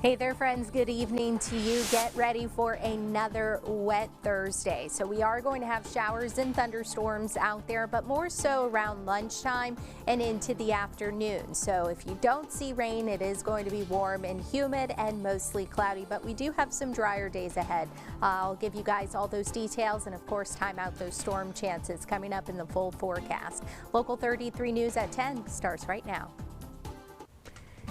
Hey there, friends. Good evening to you. Get ready for another wet Thursday. So we are going to have showers and thunderstorms out there, but more so around lunchtime and into the afternoon. So if you don't see rain, it is going to be warm and humid and mostly cloudy, but we do have some drier days ahead. I'll give you guys all those details and, of course, time out those storm chances coming up in the full forecast. Local 33 News at 10 starts right now.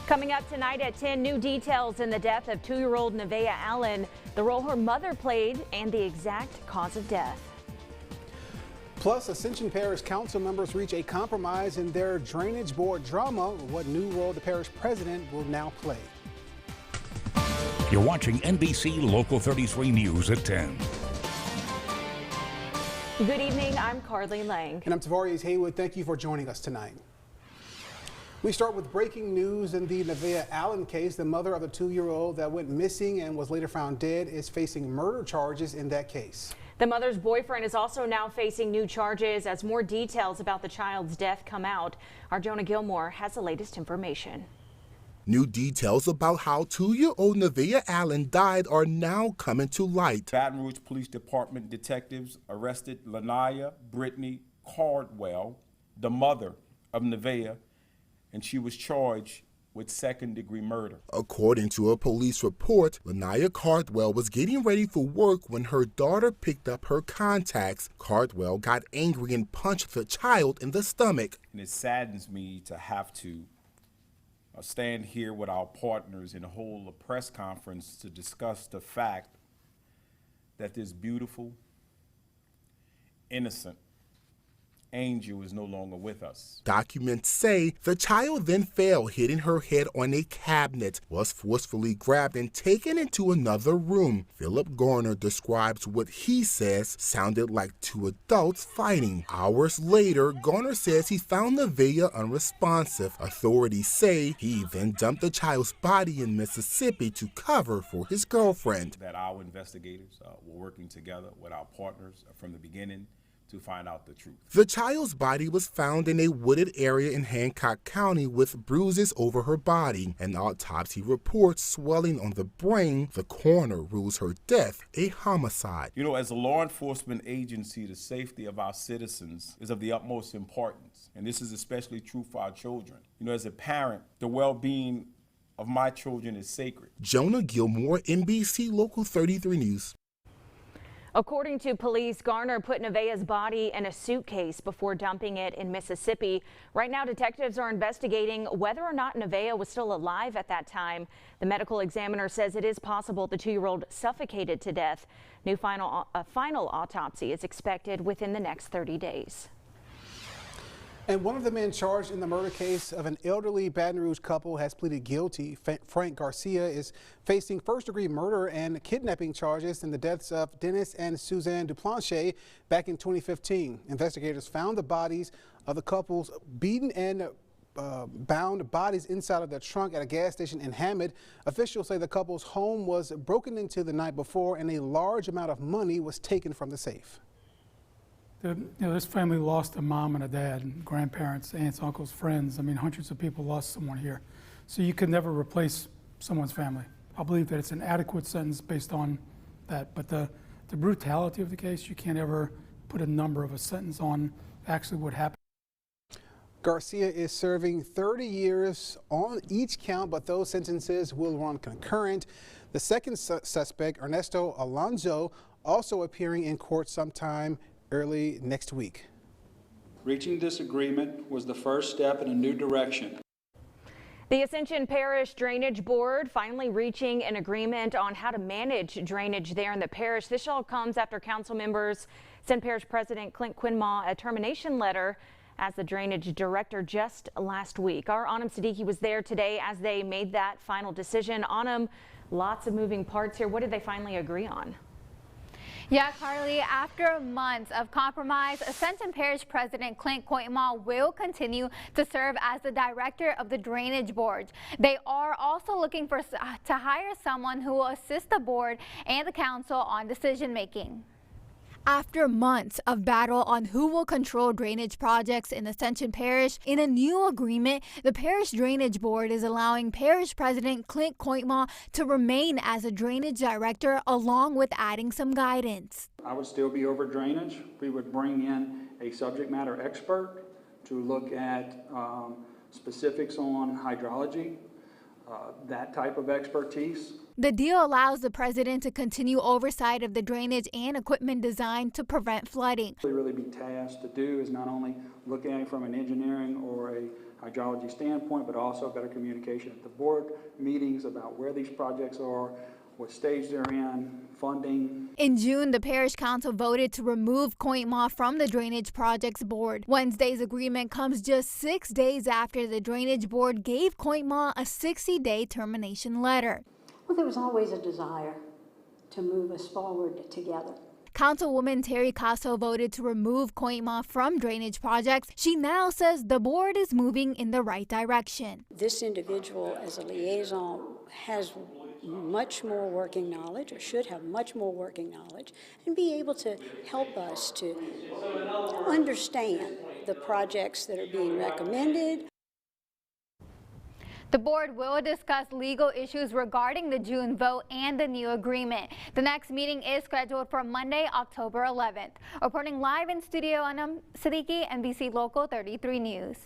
Coming up tonight at 10, new details in the death of 2-year-old Nevaeh Allen, the role her mother played, and the exact cause of death. Plus, Ascension Parish Council members reach a compromise in their drainage board drama. What new role the parish president will now play. You're watching NBC Local 33 News at 10. Good evening, I'm Carly Laing. And I'm Tavares Haywood. Thank you for joining us tonight. We start with breaking news in the Nevaeh Allen case. The mother of the 2-year-old that went missing and was later found dead is facing murder charges in that case. The mother's boyfriend is also now facing new charges as more details about the child's death come out. Our Jonah Gilmore has the latest information. New details about how 2-year-old Nevaeh Allen died are now coming to light. Baton Rouge Police Department detectives arrested Lanaya Brittany Cardwell, the mother of Nevaeh, and she was charged with second-degree murder. According to a police report, Lanaya Cardwell was getting ready for work when her daughter picked up her contacts. Cardwell got angry and punched the child in the stomach. And it saddens me to have to stand here with our partners and hold a press conference to discuss the fact that this beautiful, innocent angel is no longer with us. Documents say the child then fell, hitting her head on a cabinet, was forcefully grabbed and taken into another room. Philip Garner describes what he says sounded like two adults fighting. Hours later, Garner says he found Nevaeh unresponsive. Authorities say he then dumped the child's body in Mississippi to cover for his girlfriend. That our investigators were working together with our partners from the beginning to find out the truth. The child's body was found in a wooded area in Hancock County with bruises over her body. An autopsy reports swelling on the brain. The coroner rules her death a homicide. You know, as a law enforcement agency, the safety of our citizens is of the utmost importance, and this is especially true for our children. You know, as a parent, the well-being of my children is sacred. Jonah Gilmore, NBC Local 33 News. According to police, Garner put Nevaeh's body in a suitcase before dumping it in Mississippi. Right now, detectives are investigating whether or not Nevaeh was still alive at that time. The medical examiner says it is possible the 2-year-old suffocated to death. A final autopsy is expected within the next 30 days. And one of the men charged in the murder case of an elderly Baton Rouge couple has pleaded guilty. Frank Garcia is facing first-degree murder and kidnapping charges in the deaths of Dennis and Suzanne Duplanche back in 2015. Investigators found the bodies of the couple's beaten and bound bodies inside of their trunk at a gas station in Hammond. Officials say the couple's home was broken into the night before and a large amount of money was taken from the safe. This family lost a mom and a dad, and grandparents, aunts, uncles, friends. I mean, hundreds of people lost someone here. So you could never replace someone's family. I believe that it's an adequate sentence based on that. But the brutality of the case, you can't ever put a number of a sentence on actually what happened. Garcia is serving 30 years on each count, but those sentences will run concurrent. The second suspect, Ernesto Alonso, also appearing in court sometime early next week. Reaching this agreement was the first step in a new direction. The Ascension Parish Drainage Board finally reaching an agreement on how to manage drainage there in the parish. This all comes after council members sent Parish President Clint Quinmaw a termination letter as the drainage director just last week. Our Anam Siddiqui was there today as they made that final decision. Anam, lots of moving parts here. What did they finally agree on? Yeah, Carly, after months of compromise, Ascension Parish President Clint Quinmaw will continue to serve as the director of the Drainage Board. They are also looking to hire someone who will assist the board and the council on decision making. After months of battle on who will control drainage projects in Ascension Parish, in a new agreement, the Parish Drainage Board is allowing Parish President Clint Coitemaw to remain as a drainage director, along with adding some guidance. I would still be over drainage. We would bring in a subject matter expert to look at specifics on hydrology, that type of expertise. The deal allows the president to continue oversight of the drainage and equipment design to prevent flooding. What we really be tasked to do is not only look at it from an engineering or a hydrology standpoint, but also better communication at the board meetings about where these projects are, what stage they're in, funding. In June, the Parish Council voted to remove Coitemaw from the Drainage Projects Board. Wednesday's agreement comes just 6 days after the Drainage Board gave Coitemaw a 60-day termination letter. Well, there was always a desire to move us forward together. Councilwoman Terry Casso voted to remove Coitemaw from drainage projects. She now says the board is moving in the right direction. This individual as a liaison has much more working knowledge, or should have much more working knowledge, and be able to help us to understand the projects that are being recommended. The board will discuss legal issues regarding the June vote and the new agreement. The next meeting is scheduled for Monday, October 11th. Reporting live in studio, Anam Siddiqui, NBC Local 33 News.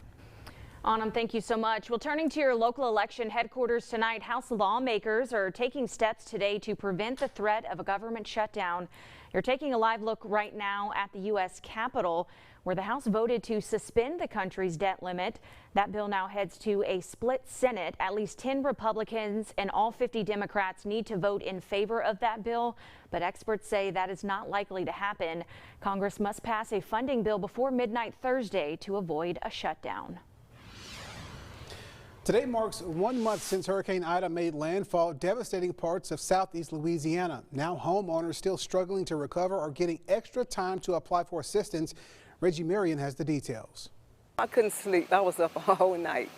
Anam, thank you so much. Well, turning to your local election headquarters tonight, House lawmakers are taking steps today to prevent the threat of a government shutdown. You're taking a live look right now at the U.S. Capitol, where the House voted to suspend the country's debt limit. That bill now heads to a split Senate. At least 10 Republicans and all 50 Democrats need to vote in favor of that bill, but experts say that is not likely to happen. Congress must pass a funding bill before midnight Thursday to avoid a shutdown. Today marks 1 month since Hurricane Ida made landfall, devastating parts of southeast Louisiana. Now homeowners still struggling to recover are getting extra time to apply for assistance. Reggie Marion has the details. I couldn't sleep. I was up a whole night,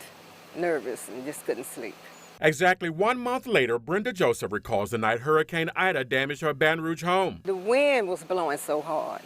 nervous, and just couldn't sleep. Exactly 1 month later, Brenda Joseph recalls the night Hurricane Ida damaged her Baton Rouge home. The wind was blowing so hard,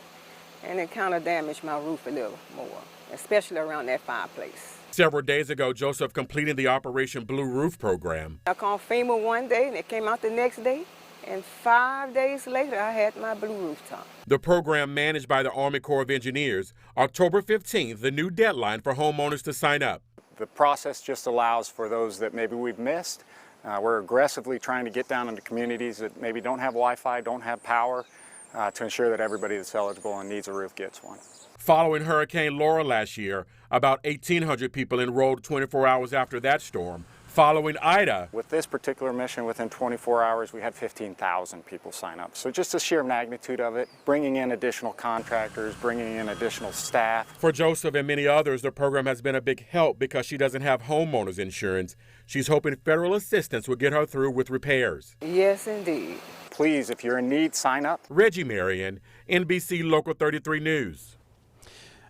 and it kind of damaged my roof a little more, especially around that fireplace. Several days ago, Joseph completed the Operation Blue Roof program. I called FEMA one day, and it came out the next day. And 5 days later, I had my blue rooftop. The program managed by the Army Corps of Engineers. October 15th, the new deadline for homeowners to sign up. The process just allows for those that maybe we've missed. We're aggressively trying to get down into communities that maybe don't have Wi-Fi, don't have power, to ensure that everybody that's eligible and needs a roof gets one. Following Hurricane Laura last year, about 1,800 people enrolled 24 hours after that storm. Following Ida. With this particular mission, within 24 hours, we had 15,000 people sign up. So just the sheer magnitude of it, bringing in additional contractors, bringing in additional staff. For Joseph and many others, the program has been a big help because she doesn't have homeowners insurance. She's hoping federal assistance will get her through with repairs. Yes, indeed. Please, if you're in need, sign up. Reggie Marion, NBC Local 33 News.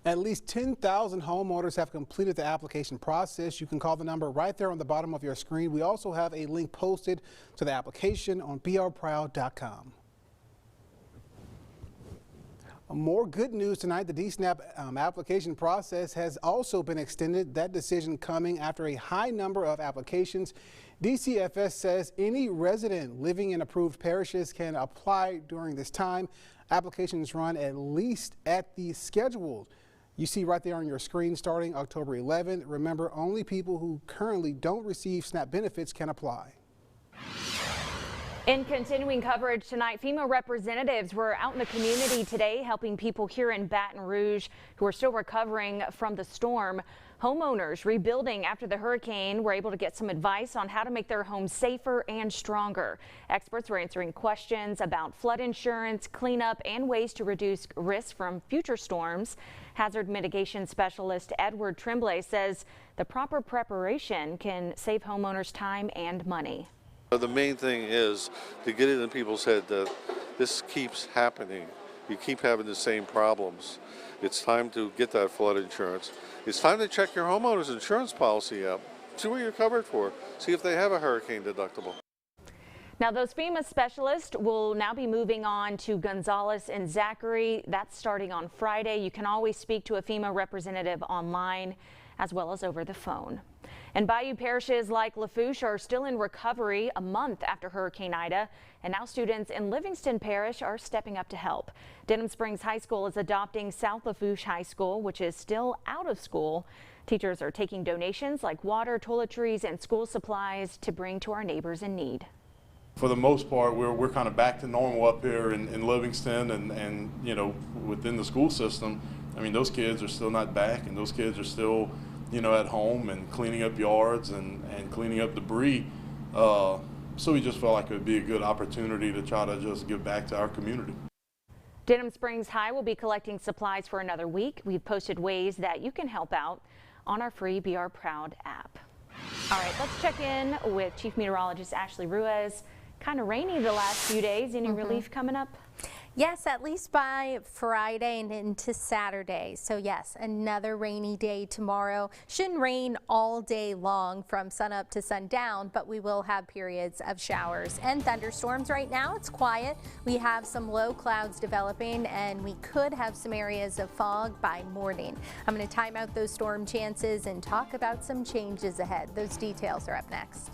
At least 10,000 homeowners have completed the application process. You can call the number right there on the bottom of your screen. We also have a link posted to the application on brproud.com. More good news tonight. The DSNAP application process has also been extended. That decision coming after a high number of applications. DCFS says any resident living in approved parishes can apply during this time. Applications run at least at the scheduled. You see right there on your screen starting October 11th. Remember, only people who currently don't receive SNAP benefits can apply. In continuing coverage tonight, FEMA representatives were out in the community today helping people here in Baton Rouge who are still recovering from the storm. Homeowners rebuilding after the hurricane were able to get some advice on how to make their homes safer and stronger. Experts were answering questions about flood insurance, cleanup, and ways to reduce risk from future storms. Hazard mitigation specialist Edward Tremblay says the proper preparation can save homeowners time and money. The main thing is to get it in people's head that this keeps happening. You keep having the same problems. It's time to get that flood insurance. It's time to check your homeowner's insurance policy out. See what you're covered for. See if they have a hurricane deductible. Now, those FEMA specialists will now be moving on to Gonzales and Zachary. That's starting on Friday. You can always speak to a FEMA representative online as well as over the phone. And Bayou parishes like Lafourche are still in recovery a month after Hurricane Ida, and now students in Livingston Parish are stepping up to help. Denham Springs High School is adopting South Lafourche High School, which is still out of school. Teachers are taking donations like water, toiletries, and school supplies to bring to our neighbors in need. For the most part, we're kind of back to normal up here in Livingston, and you know, within the school system. I mean, those kids are still not back, and those kids are still, you know, at home and cleaning up yards and cleaning up debris. So we just felt like it would be a good opportunity to try to just give back to our community. Denham Springs High will be collecting supplies for another week. We've posted ways that you can help out on our free Be Our Proud app. All right, let's check in with Chief Meteorologist Ashley Ruiz. Kind of rainy the last few days. Any relief coming up? Yes, at least by Friday and into Saturday. So yes, another rainy day tomorrow. Shouldn't rain all day long from sunup to sundown, but we will have periods of showers and thunderstorms. Right now it's quiet. We have some low clouds developing, and we could have some areas of fog by morning. I'm going to time out those storm chances and talk about some changes ahead. Those details are up next.